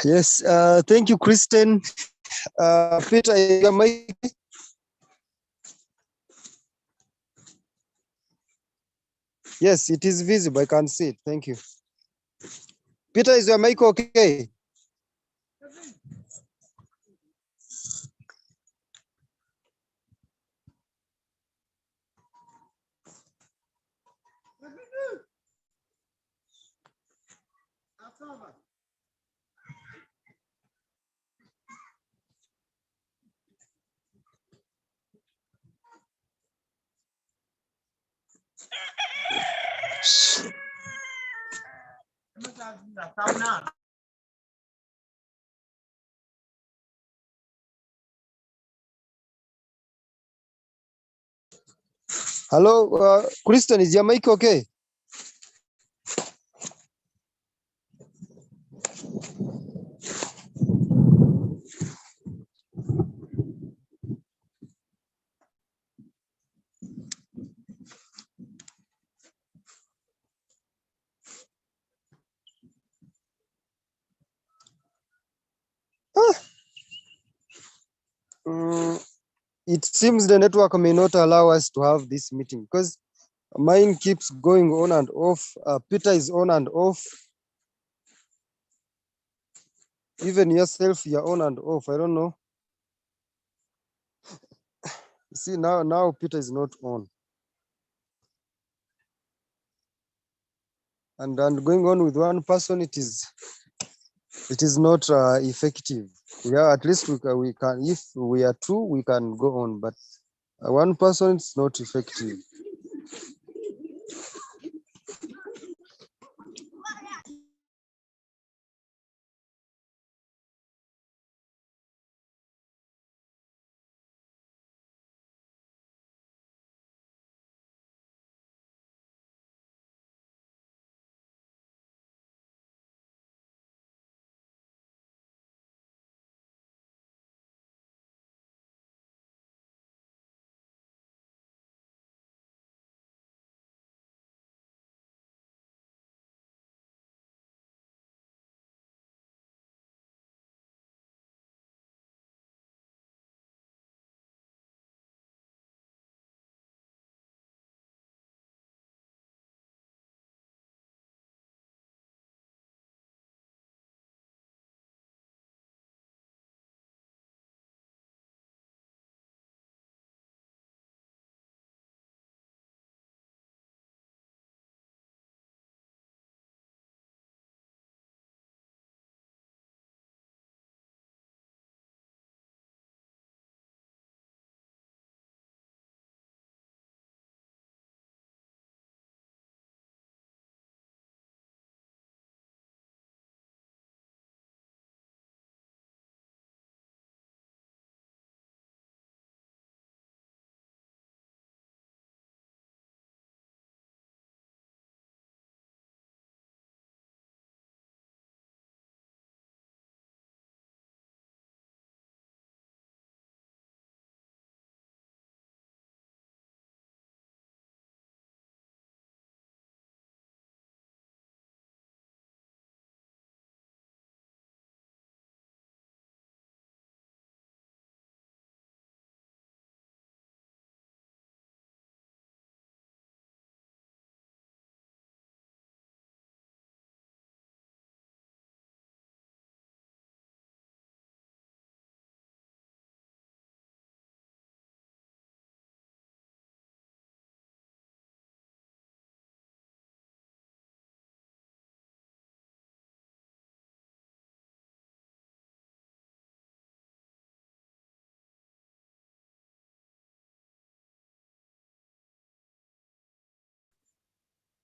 Yes, thank you, Kristen. Peter, is your mic? Yes, it is visible. I can see it. Thank you. Peter, is your mic okay? Hello, Kristen, is your mic okay? Mm, it seems the network may not allow us to have this meeting because mine keeps going on and off. Peter is on and off. Even yourself, you're on and off. I don't know. See, now Peter is not on. And going on with one person, it is not effective. Yeah, at least we can, if we are two, we can go on, but one person is not effective.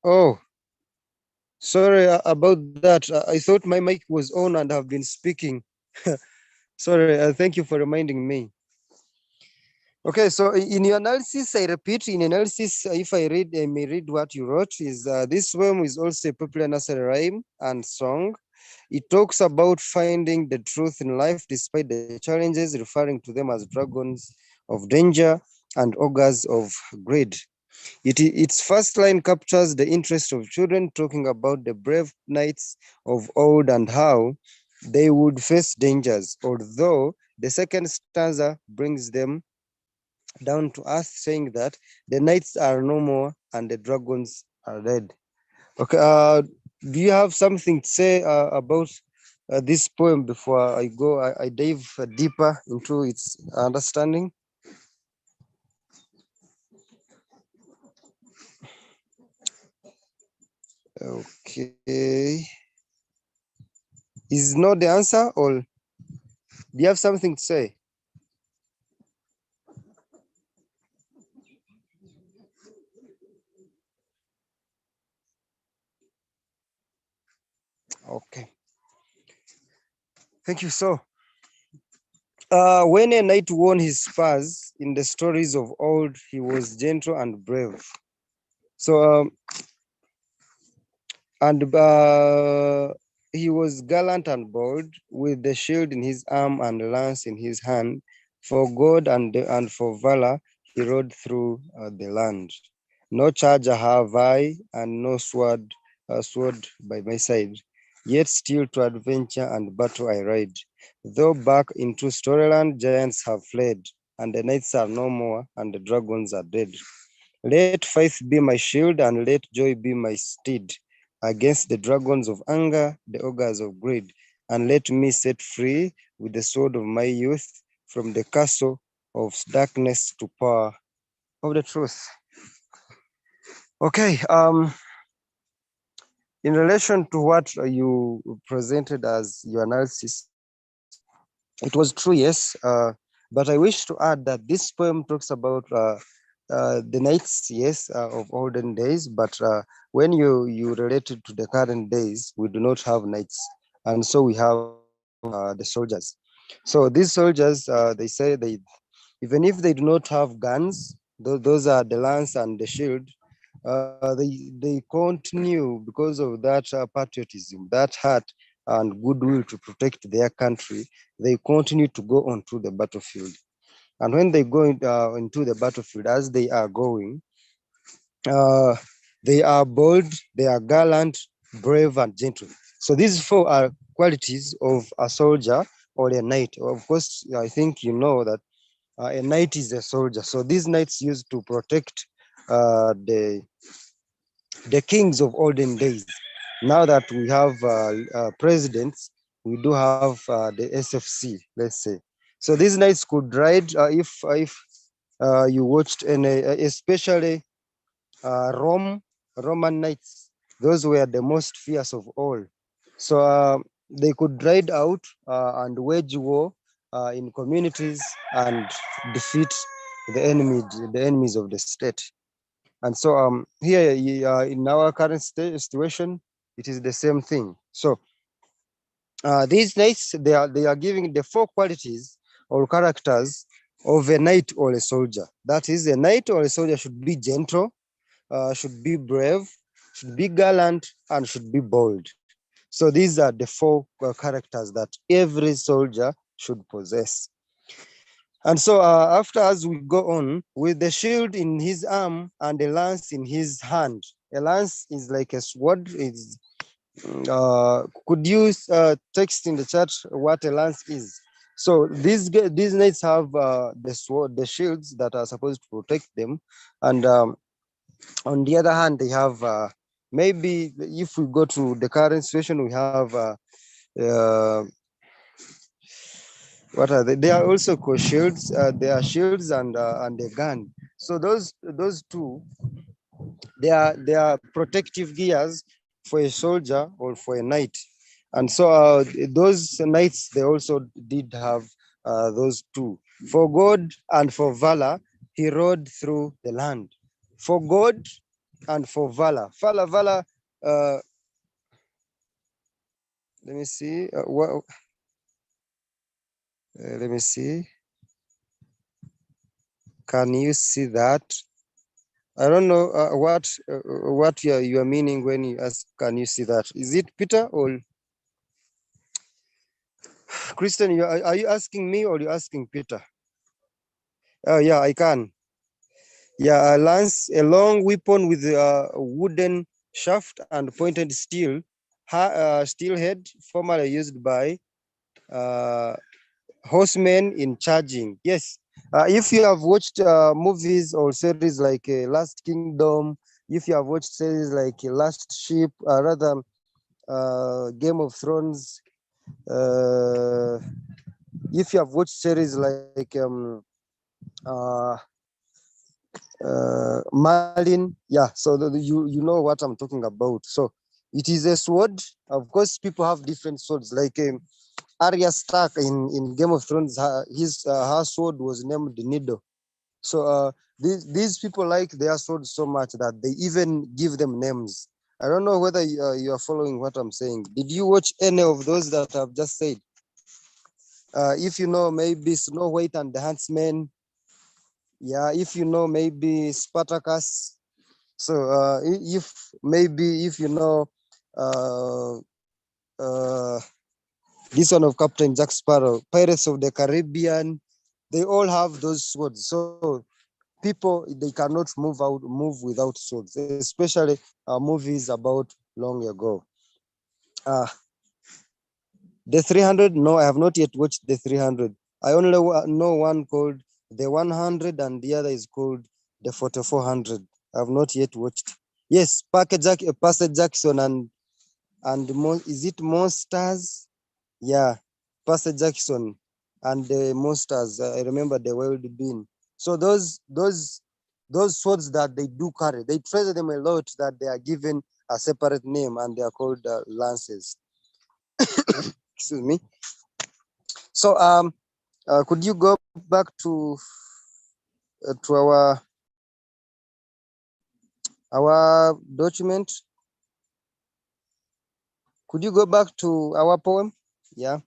Oh, sorry about that. I thought my mic was on and have been speaking. Sorry, thank you for reminding me. Okay, so in your analysis, I repeat, in analysis, if I may read what you wrote, is this poem is also a popular nursery rhyme and song. It talks about finding the truth in life despite the challenges, referring to them as dragons of danger and ogres of greed. Its first line captures the interest of children, talking about the brave knights of old and how they would face dangers, although the second stanza brings them down to earth, saying that the knights are no more and the dragons are dead. Okay, do you have something to say about this poem before I go? I dive deeper into its understanding. Okay, is not the answer, or do you have something to say? Okay, thank you. So, when a knight won his spurs in the stories of old, he was gentle and brave. So, he was gallant and bold, with the shield in his arm and lance in his hand. For God and for valor, he rode through the land. No charger have I, and no sword by my side. Yet still to adventure and battle I ride. Though back into Storyland, giants have fled, and the knights are no more, and the dragons are dead. Let faith be my shield, and let joy be my steed against the dragons of anger, the ogres of greed, and let me set free with the sword of my youth from the castle of darkness to power of the truth. Okay, in relation to what you presented as your analysis, it was true, yes, but I wish to add that this poem talks about the knights, yes, of olden days, but when you relate it to the current days, we do not have knights, and so we have the soldiers. So these soldiers, they say they, even if they do not have guns, those are the lance and the shield. They continue because of that patriotism, that heart and goodwill to protect their country. They continue to go onto the battlefield. And when they go into the battlefield, as they are going, uh, they are bold, they are gallant, brave, and gentle. So these four are qualities of a soldier or a knight. Of course, I think you know that a knight is a soldier. So these knights used to protect the kings of olden days. Now that we have presidents, we do have the SFC, let's say. So these knights could ride if you watched any, especially Roman knights. Those were the most fierce of all. So they could ride out and wage war in communities and defeat the enemies of the state. And so here in our current situation, it is the same thing. So these knights, they are giving the four qualities or characters of a knight or a soldier. That is, a knight or a soldier should be gentle, should be brave, should be gallant, and should be bold. So these are the four characters that every soldier should possess. And so after, as we go on, with the shield in his arm and a lance in his hand. A lance is like a sword. Could you text in the chat what a lance is? So these knights have the sword, the shields that are supposed to protect them, and on the other hand, they have maybe if we go to the current situation, we have uh, what are they? They are also called shields. They are shields and a gun. So those two, they are protective gears for a soldier or for a knight. And so those knights, they also did have those two. For God and for valor, he rode through the land. For God and for valor. Valor, uh, let me see. Let me see. Can you see that? I don't know what you are meaning when you ask, can you see that? Is it Peter or Christian? Are you asking me or are you asking Peter? Oh, yeah, I can. Yeah, a lance, a long weapon with a wooden shaft and pointed steel, steel head, formerly used by uh, horsemen in charging. Yes, if you have watched movies or series like Last Kingdom, if you have watched series like Last Ship, rather Game of Thrones, uh, if you have watched series like uh, Marlin, yeah. So you know what I'm talking about. So it is a sword. Of course, people have different swords. Like Arya Stark in Game of Thrones, her sword was named Nido. So these people like their swords so much that they even give them names. I don't know whether you are following what I'm saying. Did you watch any of those that I've just said? If you know, maybe Snow White and the Huntsman. Yeah, if you know, maybe Spartacus. So if maybe if you know uh, uh, this one of Captain Jack Sparrow, Pirates of the Caribbean, they all have those swords. So people they cannot move without swords, especially movies about long ago. Uh, the 300, no, I have not yet watched the 300. I only know one called the 100 and the other is called the 4400. I have not yet watched. Yes, Percy Jackson and is it Monsters? Yeah, Percy Jackson and the Monsters. I remember the Wild Bean. So those swords that they do carry, they treasure them a lot that they are given a separate name and they are called lances. Excuse me. So could you go back to our document? Could you go back to our poem? Yeah.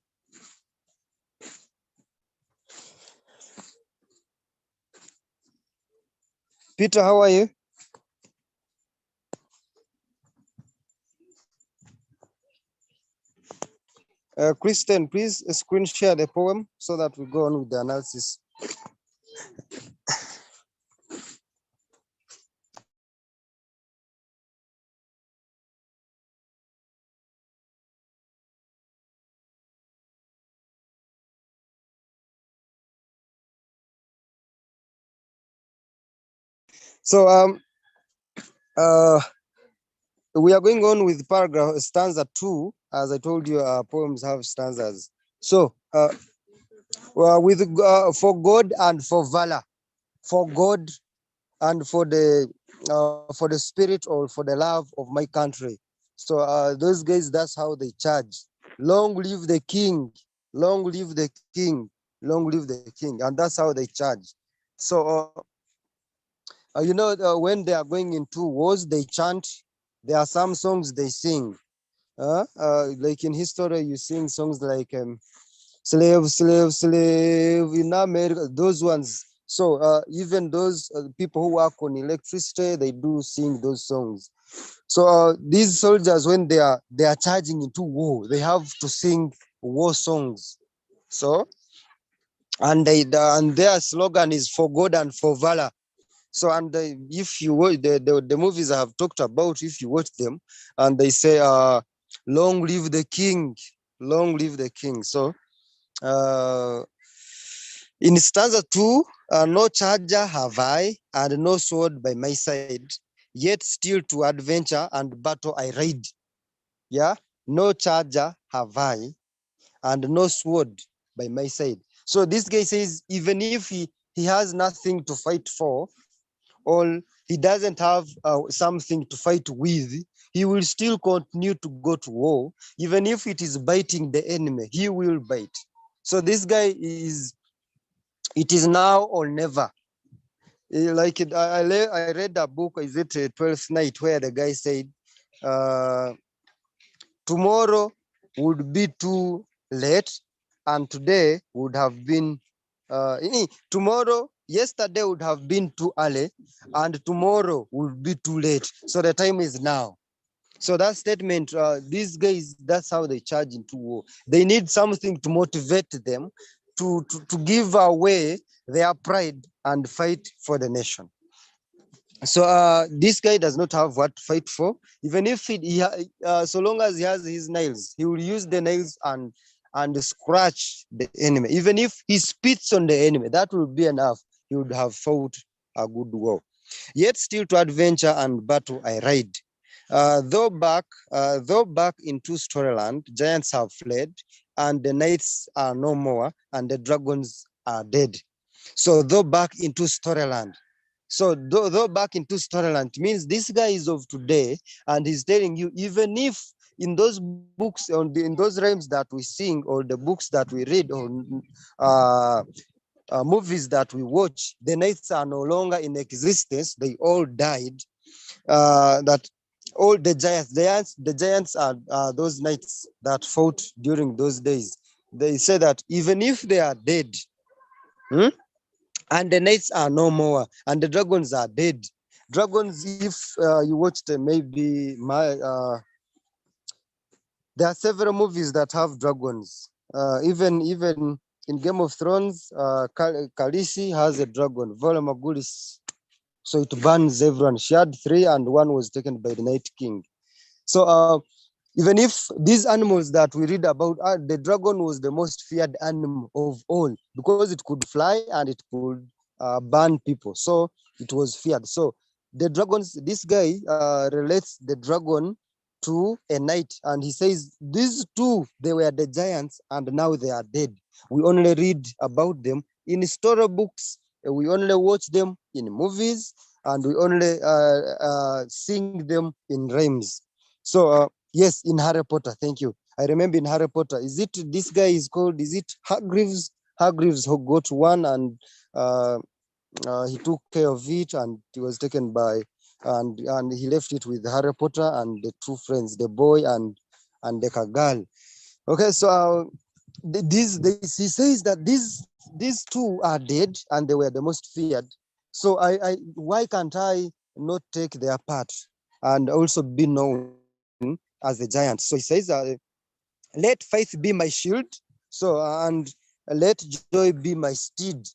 Peter, how are you? Kristen, please screen share the poem so that we go on with the analysis. So uh, we are going on with paragraph stanza 2. As I told you, poems have stanzas. So with for God and for valor, for God and for the spirit or for the love of my country. So those guys, that's how they charge. Long live the king, long live the king, long live the king, and that's how they charge. So you know, when they are going into wars, they chant. There are some songs they sing. Like in history, you sing songs like slave, slave, slave in America, those ones. So even those people who work on electricity, they do sing those songs. So these soldiers, when they are charging into war, they have to sing war songs. So and their slogan is for God and for valor. So and if you watch the movies I have talked about, if you watch them, and they say, "Long live the king, long live the king." So uh, in stanza 2, no charger have I, and no sword by my side, yet still to adventure and battle I ride. Yeah, no charger have I, and no sword by my side. So this guy says, even if he has nothing to fight for, or he doesn't have something to fight with, he will still continue to go to war. Even if it is biting the enemy, he will bite. So this guy is, it is now or never. Like I read a book, is it 12th Night, where the guy said, uh, tomorrow would be too late, and today would have been, tomorrow, yesterday would have been too early, and tomorrow would be too late. So the time is now. So that statement, these guys, that's how they charge into war. They need something to motivate them to give away their pride and fight for the nation. So this guy does not have what to fight for. Even if so long as he has his nails, he will use the nails and scratch the enemy. Even if he spits on the enemy, that will be enough. He would have fought a good war. Yet still to adventure and battle I ride. Though back into Storyland, giants have fled, and the knights are no more, and the dragons are dead. So though back into Storyland. So though back into Storyland means this guy is of today, and he's telling you even if in those books in those rhymes that we sing or the books that we read or uh, movies that we watch, the knights are no longer in existence. They all died. That all the giants are those knights that fought during those days. They say that even if they are dead, hmm, and the knights are no more, and the dragons are dead. Dragons, if you watched maybe there are several movies that have dragons. Even in Game of Thrones, Khaleesi has a dragon, Vala Morghulis. So it burns everyone. She had three, and one was taken by the Night King. So even if these animals that we read about, the dragon was the most feared animal of all because it could fly and it could burn people. So it was feared. So the dragons, this guy relates the dragon to a knight, and he says these two, they were the giants and now they are dead. We only read about them in storybooks, we only watch them in movies, and we only sing them in rhymes. So yes, in Harry Potter. Thank you. I remember in Harry Potter. Is it this guy is called? Is it Hagrid's? Hagrid's who got one, and uh, he took care of it, and he was taken by, and he left it with Harry Potter and the two friends, the boy and the girl. Okay, so he says that these two are dead and they were the most feared. So why can't I not take their part and also be known as a giant? So he says, let faith be my shield, so and let joy be my steed.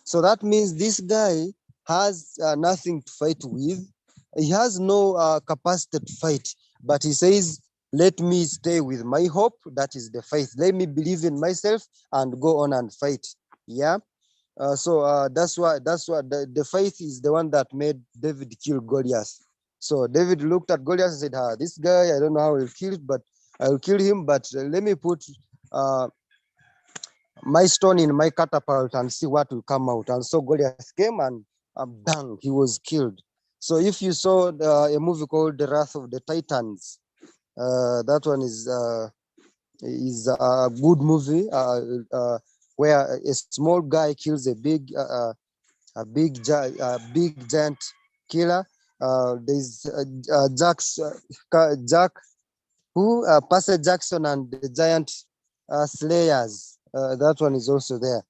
So that means this guy has nothing to fight with. He has no capacity to fight, but he says, let me stay with my hope. That is the faith. Let me believe in myself and go on and fight. Yeah. So that's why the faith is the one that made David kill Goliath. So David looked at Goliath and said, this guy, I don't know how he'll kill it, but I'll kill him. But let me put uh, my stone in my catapult and see what will come out. And so Goliath came and bang, he was killed. So if you saw a movie called The Wrath of the Titans, that one is a good movie where a small guy kills a big giant killer. There's Jack who Percy Jackson and the Giant Slayers. That one is also there.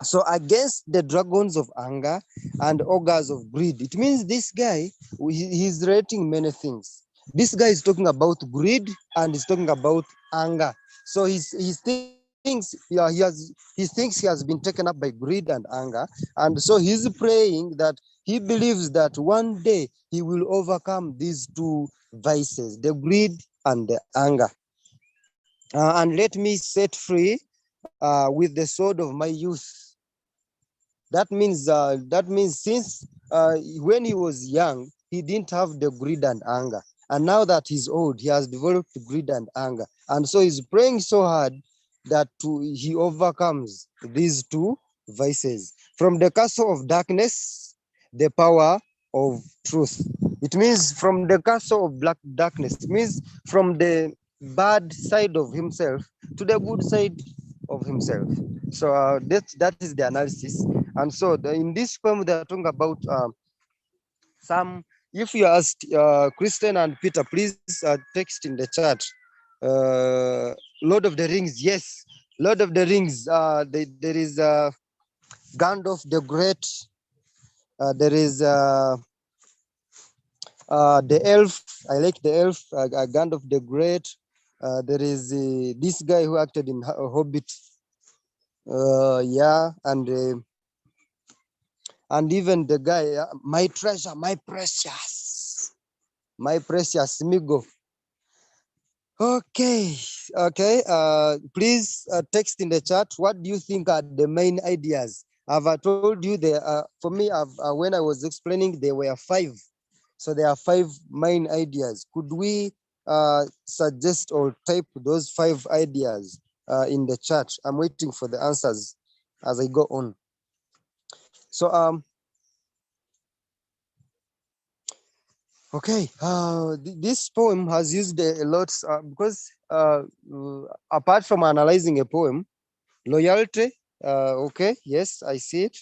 So against the dragons of anger and ogres of greed, it means this guy, he's rating many things. This guy is talking about greed and he's talking about anger. So he thinks he has been taken up by greed and anger, and so he's praying that he believes that one day he will overcome these two vices, the greed and the anger. And let me set free with the sword of my youth. That means since when he was young, he didn't have the greed and anger, and now that he's old, he has developed greed and anger, and so he's praying so hard that he overcomes these two vices. From the castle of darkness, the power of truth. It means from the castle of black darkness. It means from the bad side of himself to the good side of himself. So that is the analysis. And so in this poem, they're talking about some, if you asked Christian and Peter, please text in the chat. Lord of the Rings, yes. Lord of the Rings, there is Gandalf the Great, there is the elf. I like the elf, Gandalf the Great. There is this guy who acted in Hobbit. Yeah, and And even the guy, my treasure, my precious Migo. Okay, okay. Please text in the chat. What do you think are the main ideas? I've told you there. For me, when I was explaining, there were 5. So there are 5 main ideas. Could we suggest or type those 5 ideas in the chat? I'm waiting for the answers as I go on. So okay, this poem has used a lot because apart from analyzing a poem, loyalty, okay, yes, I see it.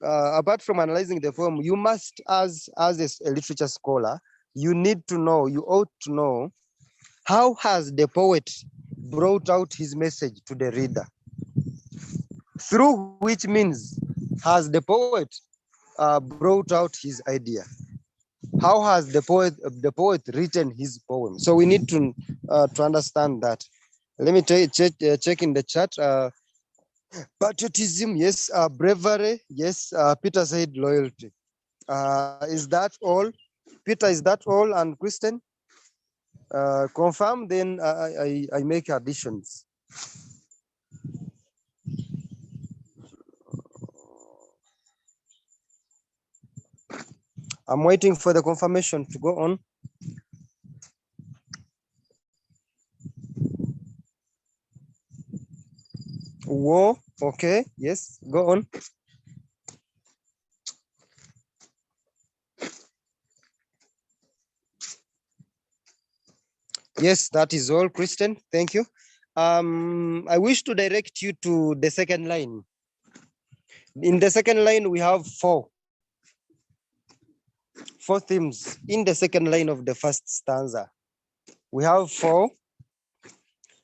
Apart from analyzing the poem, you must, as a literature scholar, you need to know, you ought to know, how has the poet brought out his message to the reader? Through which means has the poet brought out his idea? How has the poet written his poem? So we need to understand that. Let me check in the chat. Patriotism, yes. Bravery, yes. Peter said loyalty. Is that all? Peter, is that all? And Kristen, confirm. Then I make additions. I'm waiting for the confirmation to go on. Whoa, okay, yes, go on. Yes, that is all, Kristen. Thank you. I wish to direct you to the second line. In the second line, we have 4 themes in the second line of the first stanza. We have 4,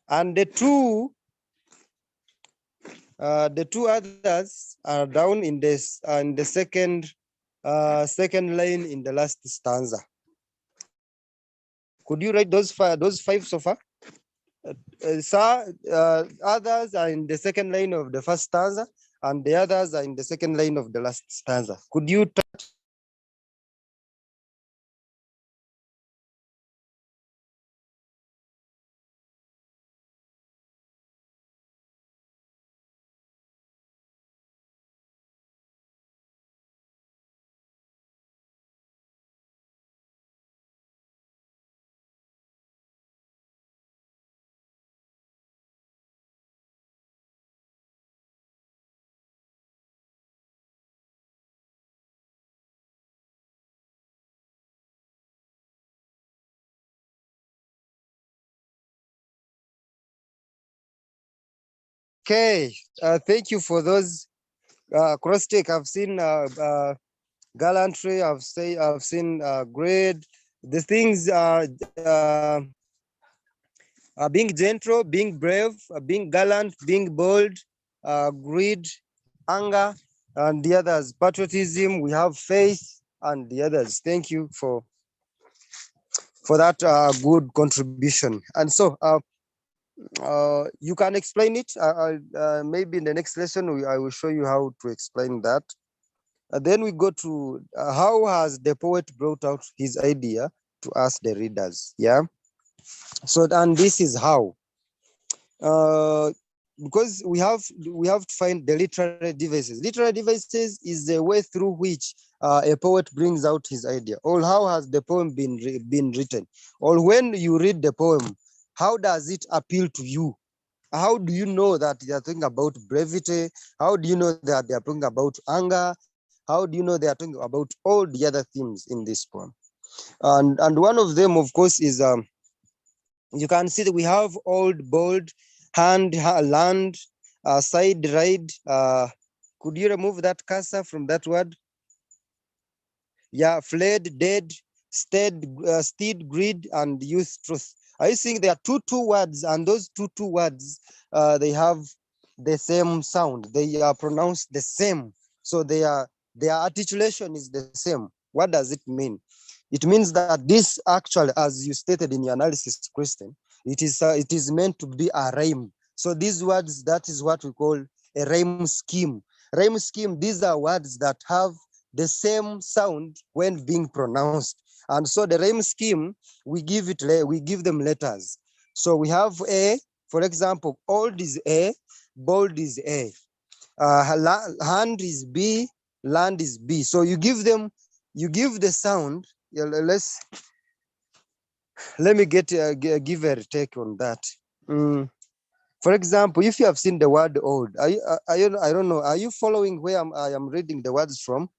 and the two others are down in this in the second line in the last stanza. Could you write those 5 so far? Sir, others are in the second line of the first stanza, and the others are in the second line of the last stanza. Could you Okay, thank you for those cross check. I've seen gallantry. I've seen grade. The things are being gentle, being brave, being gallant, being bold, greed, anger, and the others. Patriotism. We have faith, and the others. Thank you for that good contribution. And so you can explain it. Maybe in the next lesson, I will show you how to explain that. Then we go to how has the poet brought out his idea to us, the readers. Yeah. So, and this is how. Because we have to find the literary devices. Literary devices is the way through which a poet brings out his idea. Or how has the poem been written? Or when you read the poem, how does it appeal to you? How do you know that they are talking about brevity? How do you know that they are talking about anger? How do you know they are talking about all the other themes in this poem? And one of them, of course, is you can see that we have old, bold, hand, land, side, ride. Could you remove that cursor from that word? Yeah, fled, dead, steed, greed, and youth, truth. Are you seeing there are two words, and those two words, they have the same sound. They are pronounced the same. So their articulation is the same. What does it mean? It means that this actually, as you stated in your analysis, Kristen, it is meant to be a rhyme. So these words, that is what we call a rhyme scheme. Rhyme scheme, these are words that have the same sound when being pronounced. And so the rhyme scheme, we give them letters. So we have A, for example, old is A, bold is A, hand is B, land is B. So you give the sound. Yeah, let me give a take on that. For example, if you have seen the word old, I don't know, are you following where I am reading the words from?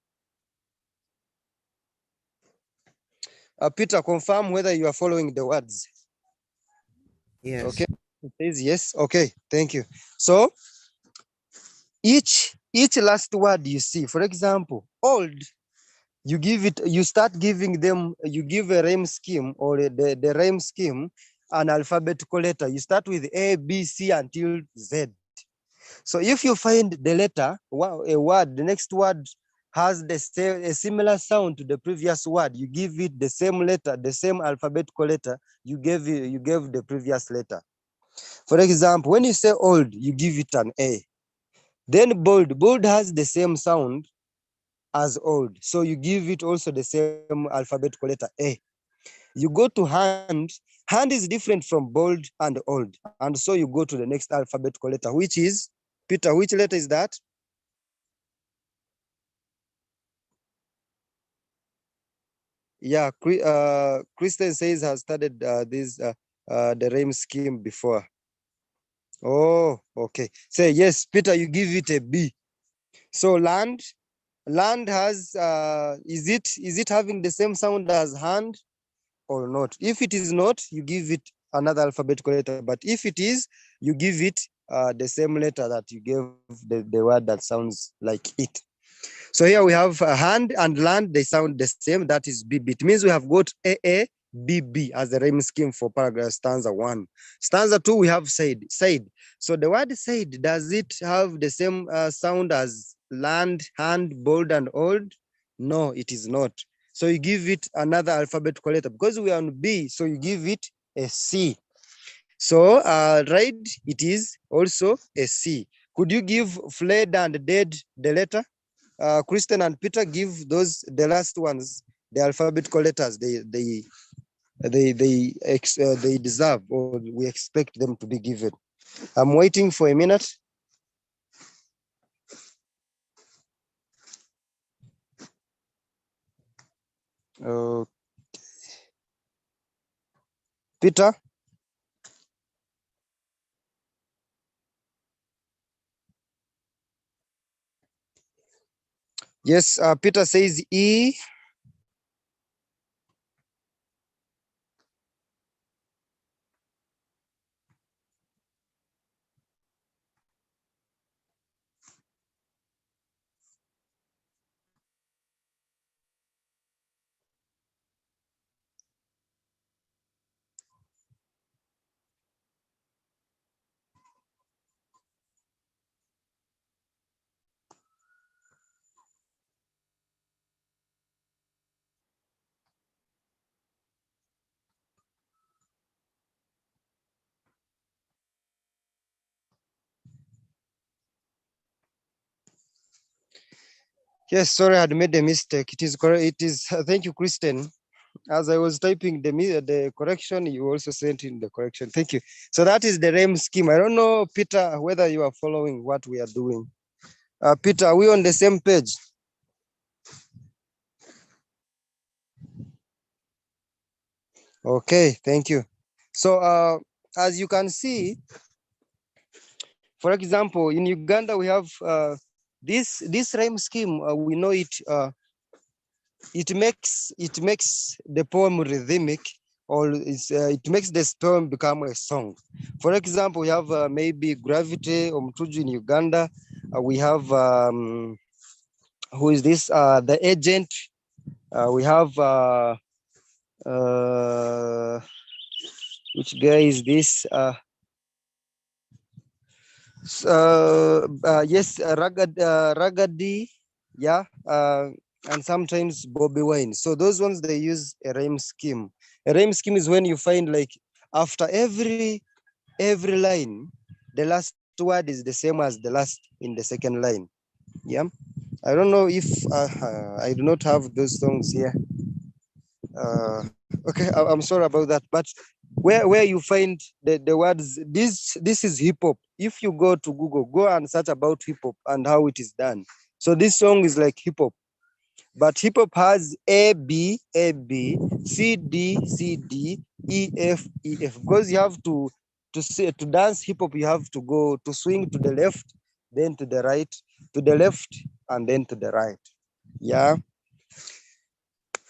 Peter, confirm whether you are following the words. Yes. Okay, it says yes. Okay, thank you. So each last word you see, for example, old, you start giving them, you give a rhyme scheme, or the rhyme scheme, an alphabetical letter. You start with A, B, C until Z. So if you find the letter, a word, the next word has a similar sound to the previous word, you give it the same letter, the same alphabetical letter you gave the previous letter. For example, when you say old, you give it an A. Then bold. Bold has the same sound as old, so you give it also the same alphabetical letter A. You go to hand. Hand is different from bold and old, and so you go to the next alphabetical letter, which is, Peter, which letter is that? Yeah, Kristen says has studied the rhyme scheme before. Oh, okay. Say yes, Peter, you give it a B. So land has is it having the same sound as hand or not? If it is not, you give it another alphabetical letter. But if it is, you give it the same letter that you gave the word that sounds like it. So here we have hand and land, they sound the same. That is B B. It means we have got A B B as the rhyme scheme for paragraph stanza 1. Stanza 2, we have said. So the word said, does it have the same sound as land, hand, bold, and old? No, it is not. So you give it another alphabetical letter. Because we are on B, so you give it a C. So right, it is also a C. Could you give fled and dead the letter? Kristen and Peter, give those the last ones the alphabetical letters they deserve, or we expect them to be given. I'm waiting for a minute. Uh, Peter. Yes, Peter says E. Yes, sorry, I had made a mistake. It is correct. It is. Thank you, Kristen. As I was typing the correction, you also sent in the correction. Thank you. So that is the rhyme scheme. I don't know, Peter, whether you are following what we are doing. Peter, are we on the same page? Okay, thank you. So as you can see, for example, in Uganda we have this rhyme scheme. We know it. It makes the poem rhythmic, or it makes the poem become a song. For example, we have maybe Gravity Omtuju in Uganda. We have who is this? The Agent. We have which guy is this? Yes, Raggedy, yeah, and sometimes Bobby Wine. So those ones, they use a rhyme scheme. A rhyme scheme is when you find, like, after every line, the last word is the same as the last in the second line. Yeah, I don't know if I do not have those songs here. Okay, I'm sorry about that. But where you find the words, this is hip hop. If you go to Google, go and search about hip hop and how it is done. So this song is like hip hop, but hip hop has A B, C D, E F. Because you have to dance hip hop, you have to go to swing to the left, then to the right, to the left, and then to the right. Yeah.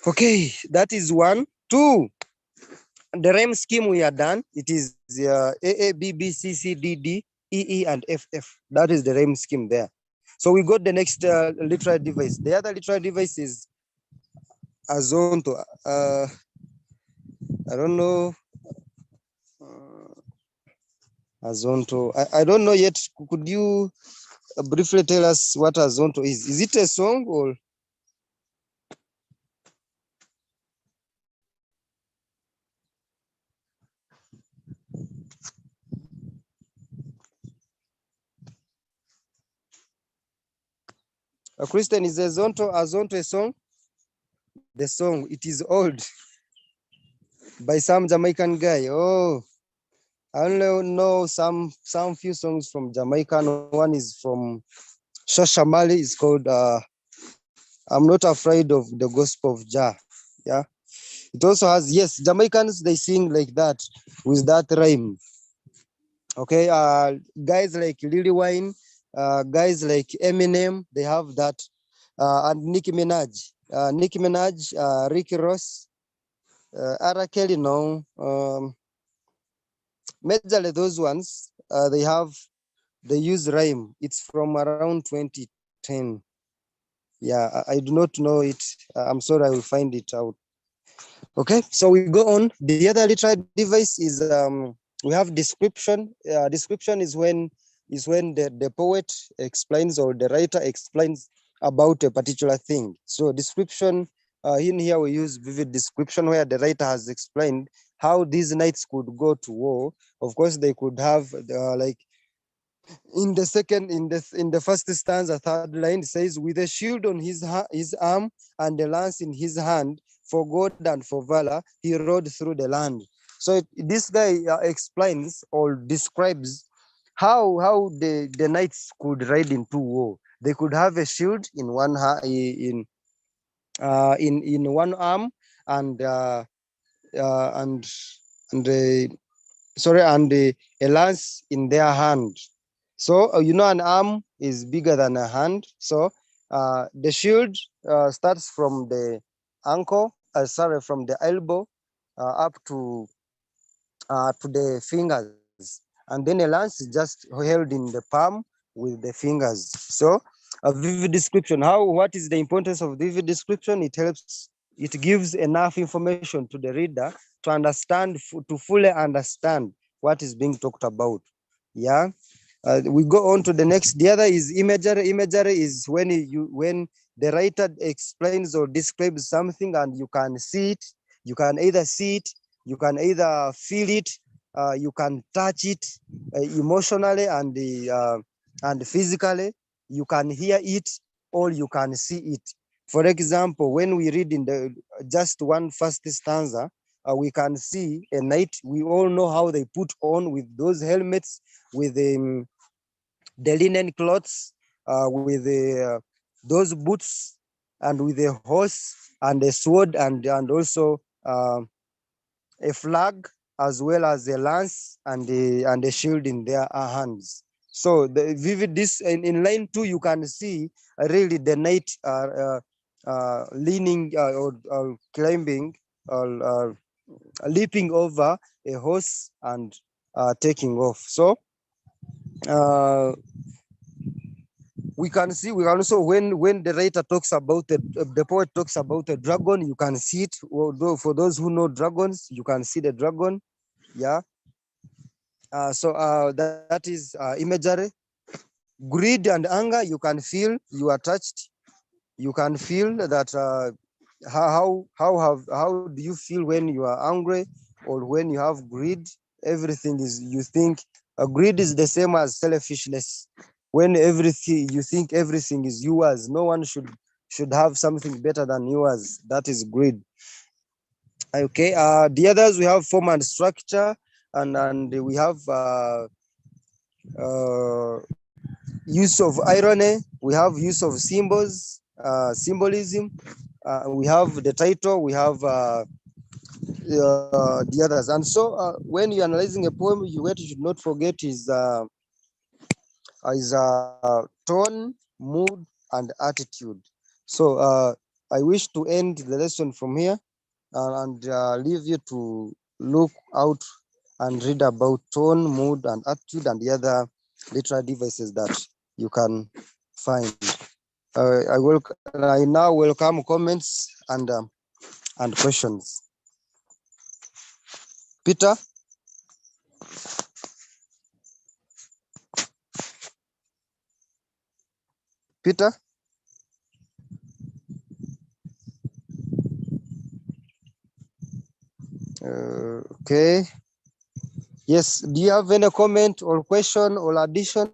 Okay, that is one. Two, the rhyme scheme we are done. It is A, B, B, C, C, D, D, E, E, and F. That is the rhyme scheme there. So we got the next literary device. The other literary device is Azonto. I don't know. Uh, Azonto. I don't know yet. Could you briefly tell us what Azonto is? Is it a song or? Christian, is Azonto a song? The song, it is old by some Jamaican guy. Oh, I only know some few songs from Jamaican. One is from Shasha Mali. It's called I'm Not Afraid of the Gospel of Jah. Yeah. It also has, yes, Jamaicans, they sing like that with that rhyme. Okay. Guys like Lil Wayne, guys like Eminem, they have that. And Nicki Minaj. Ricky Ross, Ara Kelly, no. Majorly those ones, they use rhyme. It's from around 2010. Yeah, I do not know it. I'm sorry, I will find it out. Okay, so we go on. The other literary device is we have description. Description is when the poet explains or the writer explains about a particular thing. So description, in here we use vivid description where the writer has explained how these knights could go to war. Of course, they could have like in the first stanza, third line says, with a shield on his arm and a lance in his hand, for God and for valor, he rode through the land. So this guy explains or describes how the knights could ride into war. They could have a shield in one in one arm, and uh, and and sorry, and a lance in their hand. So an arm is bigger than a hand. So the shield starts from the ankle, from the elbow up to the fingers, and then a lance is just held in the palm with the fingers. So a vivid description. What is the importance of vivid description? It gives enough information to the reader to understand, to fully understand what is being talked about. Yeah. We go on to the next. The other is imagery. Imagery is when the writer explains or describes something and you can see it. You can either see it, you can either feel it, you can touch it emotionally and physically. You can hear it or you can see it. For example, when we read in the just one first stanza, we can see a knight. We all know how they put on with those helmets, with the linen clothes, with those boots, and with a horse and a sword, and also a flag, as well as a lance and a shield in their hands. So the vivid this in line 2, you can see really the knight leaning or climbing or leaping over a horse and taking off. So uh, we can also, when the writer talks about the poet talks about a dragon, you can see it. Although for those who know dragons, you can see the dragon. Yeah. So that is imagery. Greed and anger, you can feel, you are touched. You can feel that how do you feel when you are angry or when you have greed? Everything is, you think greed is the same as selfishness. when everything you think everything is yours, no one should have something better than yours. That is greed. Okay, the others, we have form and structure, and we have use of irony, we have use of symbols, symbolism, we have the title, we have the others. And so when you're analyzing a poem, what you should not forget is tone, mood, and attitude. So I wish to end the lesson from here, and leave you to look out and read about tone, mood, and attitude, and the other literary devices that you can find. I now welcome comments and questions. Peter. Peter. Okay. Yes. Do you have any comment or question or addition?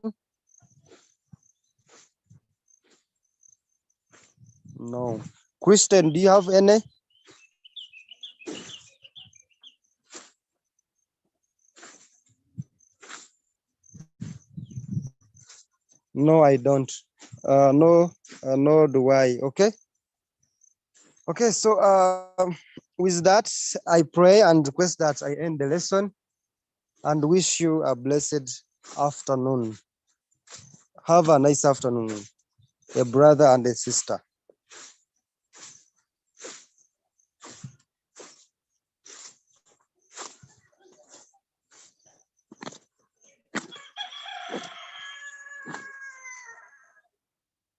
No. Kristen, do you have any? No, I don't. No, nor do I. Okay. Okay. So with that, I pray and request that I end the lesson and wish you a blessed afternoon. Have a nice afternoon, a brother and a sister.